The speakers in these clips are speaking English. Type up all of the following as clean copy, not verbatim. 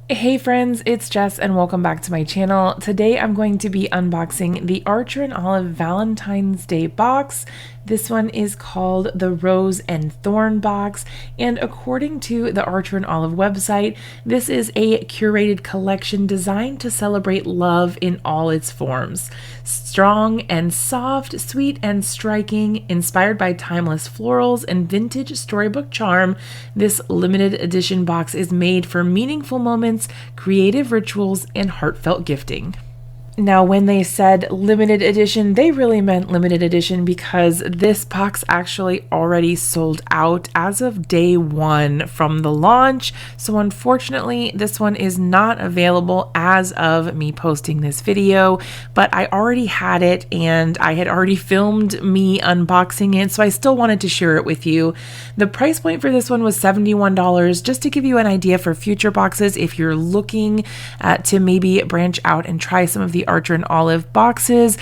Hey friends, it's Jess and welcome back to my channel. Today I'm going to be unboxing the Archer and Olive Valentine's Day box. This one is called the Rose and Thorn box, and according to the Archer and Olive website, this is a curated collection designed to celebrate love in all its forms. Strong and soft, sweet and striking, inspired by timeless florals and vintage storybook charm, this limited edition box is made for meaningful moments, creative rituals, and heartfelt gifting. Now, when they said limited edition, they really meant limited edition because this box actually already sold out as of day one from the launch. So unfortunately, this one is not available as of me posting this video, but I already had it and I had already filmed me unboxing it, so I still wanted to share it with you. The price point for this one was $71, just to give you an idea for future boxes if you're looking to maybe branch out and try some of the Archer and Olive boxes.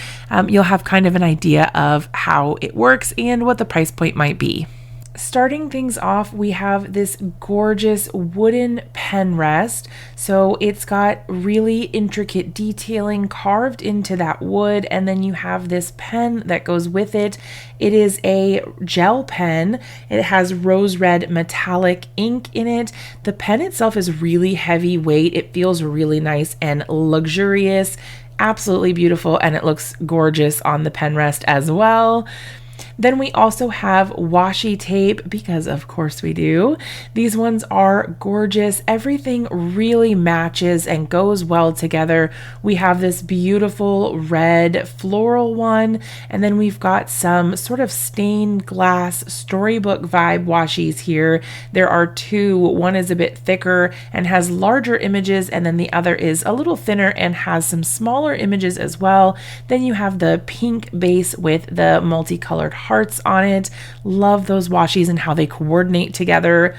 You'll have kind of an idea of how it works and what the price point might be. Starting things off, we have this gorgeous wooden pen rest. So it's got really intricate detailing carved into that wood, and then you have this pen that goes with it. It is a gel pen. It has rose red metallic ink in it. The pen itself is really heavyweight. It feels really nice and luxurious. Absolutely beautiful, and it looks gorgeous on the pen rest as well. Then we also have washi tape, because of course we do. These ones are gorgeous. Everything really matches and goes well together. We have this beautiful red floral one, and then we've got some sort of stained glass storybook vibe washis here. There are two. One is a bit thicker and has larger images, and then the other is a little thinner and has some smaller images as well. Then you have the pink base with the multicolored hearts on it. Love those washis and how they coordinate together.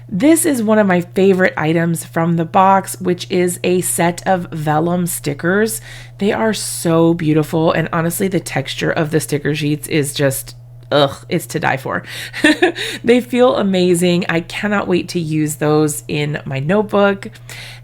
This is one of my favorite items from the box, which is a set of vellum stickers. They are so beautiful, and honestly, the texture of the sticker sheets is just it's to die for. They feel amazing. I cannot wait to use those in my notebook.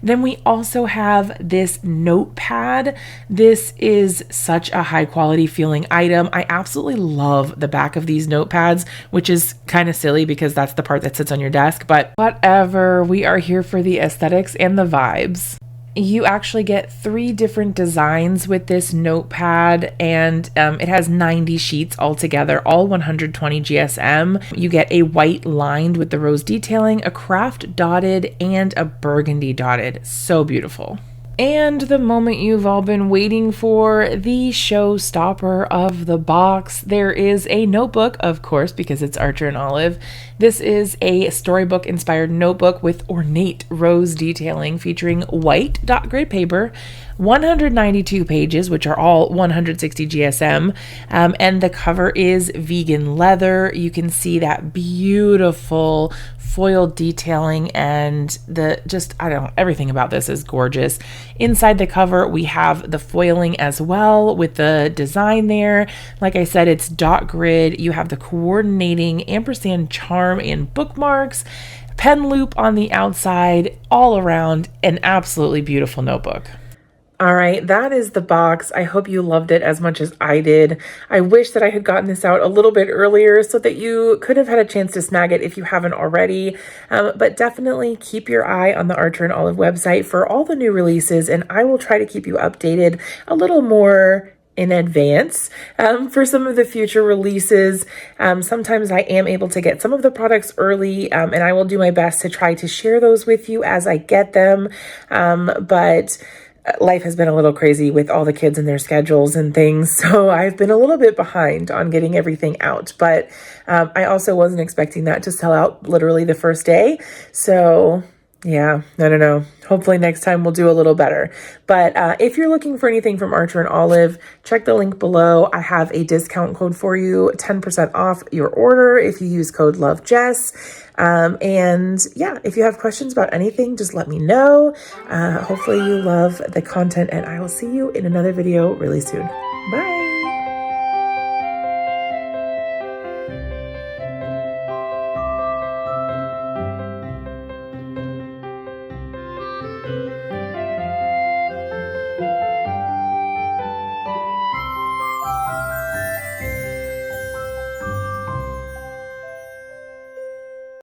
Then we also have this notepad. This is such a high quality feeling item. I absolutely love the back of these notepads, which is kind of silly because that's the part that sits on your desk, but whatever, we are here for the aesthetics and the vibes. You actually get 3 different designs with this notepad, and it has 90 sheets altogether, all 120 GSM. You get a white lined with the rose detailing, a craft dotted, and a burgundy dotted. So beautiful. And the moment you've all been waiting for, the showstopper of the box. There is a notebook, of course, because it's Archer and Olive. This is a storybook inspired notebook with ornate rose detailing featuring white dot grid paper, 192 pages, which are all 160 GSM, and the cover is vegan leather. You can see that beautiful foil detailing, and everything about this is gorgeous. Inside the cover, we have the foiling as well with the design there. Like I said, it's dot grid. You have the coordinating ampersand charm and bookmarks, pen loop on the outside, all around an absolutely beautiful notebook. All right, that is the box. I hope you loved it as much as I did. I wish that I had gotten this out a little bit earlier so that you could have had a chance to snag it if you haven't already. But definitely keep your eye on the Archer and Olive website for all the new releases, and I will try to keep you updated a little more in advance for some of the future releases. Sometimes I am able to get some of the products early, and I will do my best to try to share those with you as I get them. But life has been a little crazy with all the kids and their schedules and things, so I've been a little bit behind on getting everything out, but I also wasn't expecting that to sell out literally the first day. So yeah, I don't know. Hopefully next time we'll do a little better. But if you're looking for anything from Archer and Olive, check the link below. I have a discount code for you, 10% off your order if you use code LOVEJESS. And yeah, if you have questions about anything, just let me know. Hopefully you love the content, and I will see you in another video really soon. Bye.